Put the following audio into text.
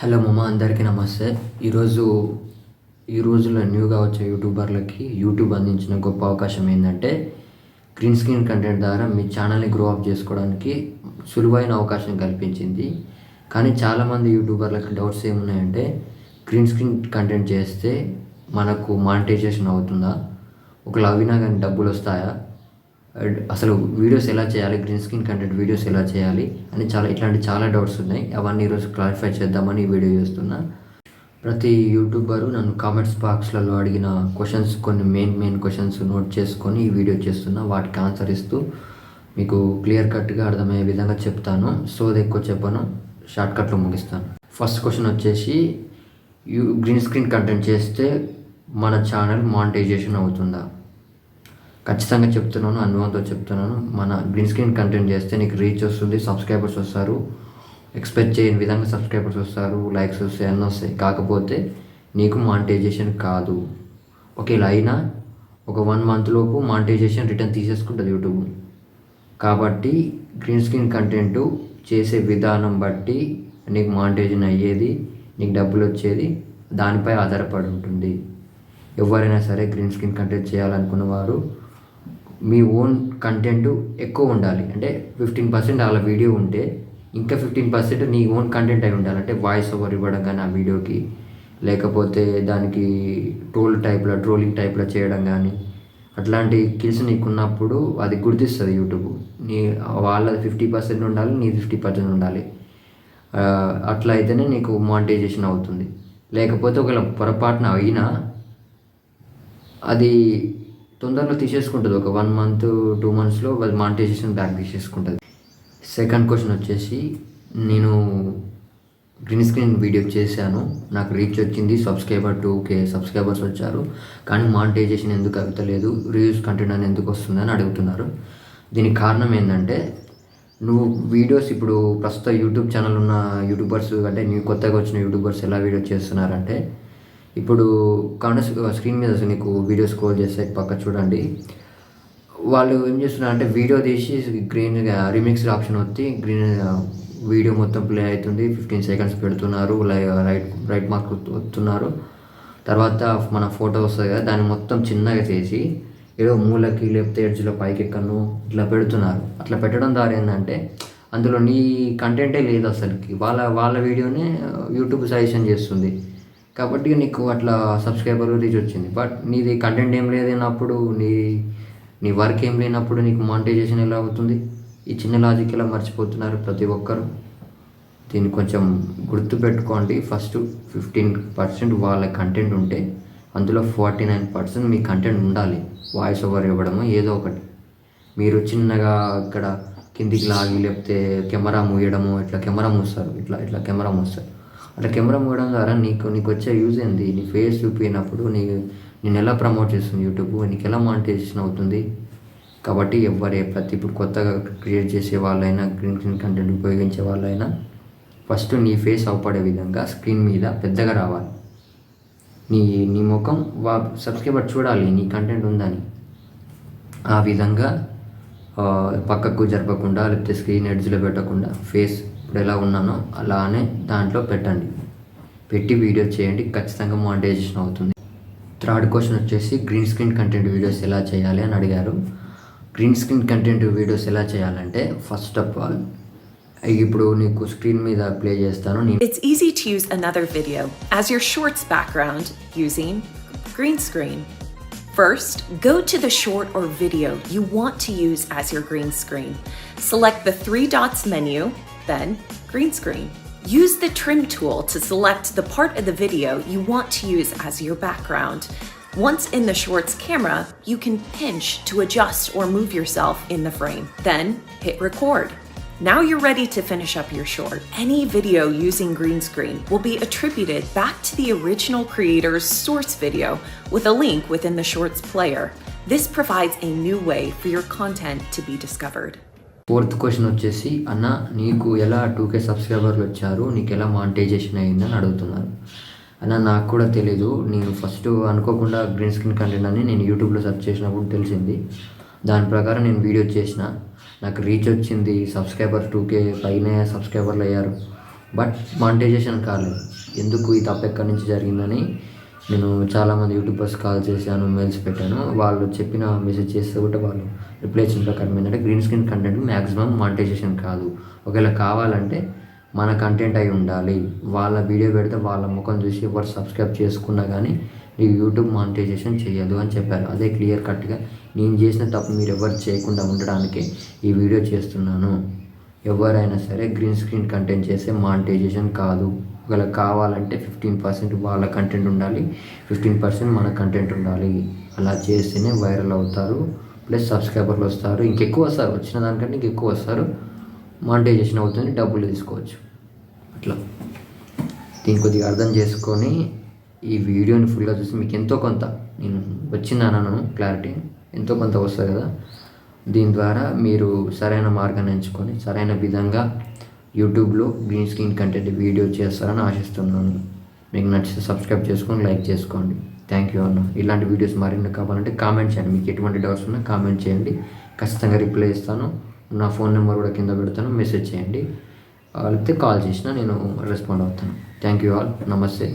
Hello మమ్మ, అందరికీ నమస్తే. ఈ రోజుల్లో న్యూగా వచ్చే యూట్యూబర్లకి యూట్యూబ్ అందించిన గొప్ప అవకాశం ఏంటంటే గ్రీన్ స్క్రీన్ కంటెంట్ ద్వారా మీ ఛానల్ని గ్రో అప్ చేసుకోవడానికి సులువైన అవకాశం కల్పించింది. కానీ చాలామంది యూట్యూబర్లకు డౌట్స్ ఏమున్నాయంటే గ్రీన్ స్క్రీన్ కంటెంట్ చేస్తే మనకు మానిటైజేషన్ అవుతుందా, ఒకవేళ అవినా కానీ డబ్బులు వస్తాయా, అసలు వీడియోస్ ఎలా చేయాలి, గ్రీన్ స్క్రీన్ కంటెంట్ వీడియోస్ ఎలా చేయాలి అని ఇట్లాంటి చాలా డౌట్స్ ఉన్నాయి. అవన్నీ ఈరోజు క్లారిఫై చేద్దామని ఈ వీడియో చేస్తున్నా. ప్రతి యూట్యూబరు నన్ను కామెంట్స్ బాక్స్లలో అడిగిన క్వశ్చన్స్, కొన్ని మెయిన్ క్వశ్చన్స్ నోట్ చేసుకొని ఈ వీడియో చేస్తున్నా. వాటికి ఆన్సర్ ఇస్తూ మీకు క్లియర్ కట్గా అర్థమయ్యే విధంగా చెప్తాను. సోది ఎక్కువ చెప్పను, షార్ట్కట్లో ముగిస్తాను. ఫస్ట్ క్వశ్చన్ వచ్చేసి, గ్రీన్ స్క్రీన్ కంటెంట్ చేస్తే మన ఛానల్ మానిటైజేషన్ అవుతుందా? ఖచ్చితంగా చెప్తున్నాను, అనుభవంతో చెప్తున్నాను. మన గ్రీన్ స్క్రీన్ కంటెంట్ చేస్తే నీకు రీచ్ వస్తుంది, సబ్స్క్రైబర్స్ వస్తారు, ఎక్స్పెక్ట్ చేయని విధంగా సబ్స్క్రైబర్స్ వస్తారు, లైక్స్ వస్తాయి, అన్నీ వస్తాయి. కాకపోతే నీకు మానిటైజేషన్ కాదు. ఇలా అయినా ఒక 1 month లోపు మానిటైజేషన్ రిటర్న్ తీసేసుకుంటుంది యూట్యూబ్. కాబట్టి గ్రీన్ స్క్రీన్ కంటెంట్ చేసే విధానం బట్టి నీకు మానిటైజేషన్ అయ్యేది, నీకు డబ్బులు వచ్చేది దానిపై ఆధారపడి ఉంటుంది. ఎవరైనా సరే గ్రీన్ స్క్రీన్ కంటెంట్ చేయాలనుకున్న వారు మీ ఓన్ కంటెంట్ ఎక్కువ ఉండాలి. అంటే 15% అలా వీడియో ఉంటే ఇంకా 15% నీ ఓన్ కంటెంట్ అయి ఉండాలి. అంటే వాయిస్ ఓవర్ ఇవ్వడం కానీ ఆ వీడియోకి, లేకపోతే దానికి ట్రోలింగ్ టైప్లో చేయడం కానీ, అట్లాంటి స్కిల్స్ నీకున్నప్పుడు అది గుర్తిస్తుంది యూట్యూబ్. వాళ్ళది 50% ఉండాలి, నీ 50% ఉండాలి. అట్లా అయితేనే నీకు మానిటైజేషన్ అవుతుంది. లేకపోతే ఒకవేళ పొరపాటున అయినా అది తొందరలో తీసేసుకుంటుంది. ఒక 1 month 2 monthsలో వాళ్ళు మానిటైజేషన్ బ్యాక్ తీసేసుకుంటుంది. సెకండ్ క్వశ్చన్ వచ్చేసి, నేను గ్రీన్ స్క్రీన్ వీడియో చేశాను, నాకు రీచ్ వచ్చింది, 2K సబ్స్క్రైబర్స్ వచ్చారు, కానీ మానిటైజేషన్ ఎందుకు అవుతలేదు, రివ్యూస్ కంటెంట్ అని ఎందుకు వస్తుందని అడుగుతున్నారు. దీనికి కారణం ఏంటంటే, నువ్వు వీడియోస్ ఇప్పుడు ప్రస్తుతం యూట్యూబ్ ఛానల్ ఉన్న యూట్యూబర్స్, అంటే న్యూ కొత్తగా వచ్చిన యూట్యూబర్స్ ఎలా వీడియో చేస్తున్నారంటే, ఇప్పుడు స్క్రీన్ మీద నీకు వీడియో స్క్రోల్ చేస్తే పక్క చూడండి, వాళ్ళు ఏం చేస్తున్నారంటే వీడియో తీసి గ్రీన్గా రీమిక్స్ ఆప్షన్ వచ్చి వీడియో మొత్తం ప్లే అవుతుంది, 15 seconds పెడుతున్నారు, రైట్ మార్క్ వస్తున్నారు. తర్వాత మన ఫోటో వస్తుంది కదా, దాన్ని మొత్తం చిన్నగా చేసి ఏదో మూలకి లేకపోతే ఎడ్జ్లో పైకి ఎక్కను ఇట్లా పెడుతున్నారు. అట్లా పెట్టడం ద్వారా ఏంటంటే అందులో నీ కంటెంటే లేదు అసలుకి, వాళ్ళ వీడియోనే యూట్యూబ్ సజెషన్ చేస్తుంది. కాబట్టి నీకు అట్లా సబ్స్క్రైబర్ రీచ్ వచ్చింది. బట్ నీది కంటెంట్ ఏం లేనప్పుడు, నీ వర్క్ ఏం లేనప్పుడు నీకు మానిటైజేషన్ ఎలా అవుతుంది? ఈ చిన్న లాజిక్ ఎలా మర్చిపోతున్నారు ప్రతి ఒక్కరు. దీన్ని కొంచెం గుర్తుపెట్టుకోండి. ఫస్ట్ 15% వాళ్ళ కంటెంట్ ఉంటే అందులో 49% మీ కంటెంట్ ఉండాలి. వాయిస్ ఓవర్ ఇవ్వడము ఏదో ఒకటి, మీరు చిన్నగా ఇక్కడ కిందికి లాగి లేకపోతే కెమెరా మూయడము, ఇట్లా కెమెరా మూస్తారు, ఇట్లా కెమెరా మూస్తారు. అట్లా కెమెరా మూయడం ద్వారా నీకు వచ్చే యూజ్ ఏంది? నీ ఫేస్ చూపినప్పుడు నేను ఎలా ప్రమోట్ చేస్తుంది యూట్యూబ్, నీకు ఎలా మానిటైజేషన్ అవుతుంది? కాబట్టి ఇప్పుడు కొత్తగా క్రియేట్ చేసే వాళ్ళైనా, గ్రీన్ స్క్రీన్ కంటెంట్ ఉపయోగించే వాళ్ళైనా ఫస్ట్ నీ ఫేస్ అవపడే విధంగా స్క్రీన్ మీద పెద్దగా రావాలి. నీ ముఖం సబ్స్క్రైబర్ చూడాలి నీ కంటెంట్ ఉందని. ఆ విధంగా పక్కకు జరపకుండా లేకపోతే స్క్రీన్ ఎడ్జ్లో పెట్టకుండా ఫేస్ ఇప్పుడు ఎలా ఉన్నానో అలానే దాంట్లో పెట్టి వీడియో చేయండి, ఖచ్చితంగా మానిటైజేషన్ అవుతుంది. థర్డ్ క్వశ్చన్ వచ్చేసి, గ్రీన్ స్క్రీన్ కంటెంట్ వీడియోస్ ఎలా చేయాలి అని అడిగారు. గ్రీన్ స్క్రీన్ కంటెంట్ వీడియోస్ ఎలా చేయాలంటే, ఫస్ట్ ఆఫ్ ఆల్ ఇప్పుడు నీకు స్క్రీన్ మీద ప్లే చేస్తాను. It's easy to use another video as your shorts background using green screen. First, go to the short or video you want to use as your green screen. Select the 3 dots menu, then green screen. Use the trim tool to select the part of the video you want to use as your background. Once in the shorts camera, you can pinch to adjust or move yourself in the frame. Then hit record. Now you're ready to finish up your short. Any video using green screen will be attributed back to the original creator's source video with a link within the shorts player. This provides a new way for your content to be discovered. Fourth question వచ్చేసి, అన్న నీకు ఎలా 2K సబ్స్క్రైబర్లు వచ్చారు, నీకు ఎలా monetisation అయిందని అడుగుతున్నారు. అన్న నాకు కూడా తెలీదు. నేను ఫస్ట్ అనుకోకుండా గ్రీన్ స్క్రీన్ కంటెంట్ అని నేను యూట్యూబ్లో సెర్చ్ చేసినప్పుడు తెలిసింది. దాని ప్రకారం నేను వీడియో చేసిన, నాకు రీచ్ వచ్చింది, 2K పైనే సబ్స్క్రైబర్లు అయ్యారు. బట్ మానిటైజేషన్ కాలేదు. ఎందుకు ఈ తప్పు ఎక్కడి నుంచి జరిగిందని నేను చాలామంది యూట్యూబర్స్ కాల్ చేశాను, మెయిల్స్ పెట్టాను. వాళ్ళు చెప్పిన మెసేజ్ చేస్తే కూడా వాళ్ళు రిప్లై ఇచ్చిన ప్రకారం ఏంటంటే green screen content maximum monetization కాదు. ఒకవేళ కావాలంటే మన కంటెంట్ అయి ఉండాలి. వాళ్ళ వీడియో పెడితే వాళ్ళ ముఖం చూసి ఎవరు సబ్స్క్రైబ్ చేసుకున్నా కానీ ఈ యూట్యూబ్ మానిటైజేషన్ చేయదు అని చెప్పారు. అదే క్లియర్ కట్గా నేను చేసిన తప్పు మీరు ఎవరు చేయకుండా ఉండడానికే ఈ వీడియో చేస్తున్నాను. ఎవరైనా సరే గ్రీన్ స్క్రీన్ కంటెంట్ చేస్తే మానిటైజేషన్ కాదు. ఒకవేళ కావాలంటే 15% వాళ్ళ కంటెంట్ ఉండాలి, 15% మన కంటెంట్ ఉండాలి. అలా చేస్తేనే వైరల్ అవుతారు, ప్లస్ సబ్స్క్రైబర్లు వస్తారు, ఇంకెక్కువ వస్తారు, వచ్చిన దానికంటే ఇంకెక్కువ వస్తారు, మానిటైజేషన్ అవుతుంది, డబ్బులు తీసుకోవచ్చు. అట్లా దీన్ని కొద్దిగా అర్థం చేసుకొని ఈ వీడియోని ఫుల్గా చూసి మీకు ఎంతో కొంత నేను వచ్చిందనను క్లారిటీ ఎంతో కొంత వస్తుంది కదా, దీని ద్వారా మీరు సరైన మార్గాన్ని ఎంచుకొని సరైన విధంగా యూట్యూబ్లో గ్రీన్ స్క్రీన్ కంటెంట్ వీడియో చేస్తారని ఆశిస్తున్నాను. మీకు నచ్చితే సబ్స్క్రైబ్ చేసుకొని లైక్ చేసుకోండి. థ్యాంక్ యూ అన్న. ఇలాంటి వీడియోస్ మరిన్ని కావాలంటే కామెంట్ చేయండి. మీకు ఎటువంటి డౌట్స్ ఉన్నా కామెంట్ చేయండి, ఖచ్చితంగా రిప్లై ఇస్తాను. నా ఫోన్ నెంబర్ కూడా కింద పెడతాను, మెసేజ్ చేయండి. లేకపోతే కాల్ చేసినా నేను రెస్పాండ్ అవుతాను. Thank you all. నమస్తే.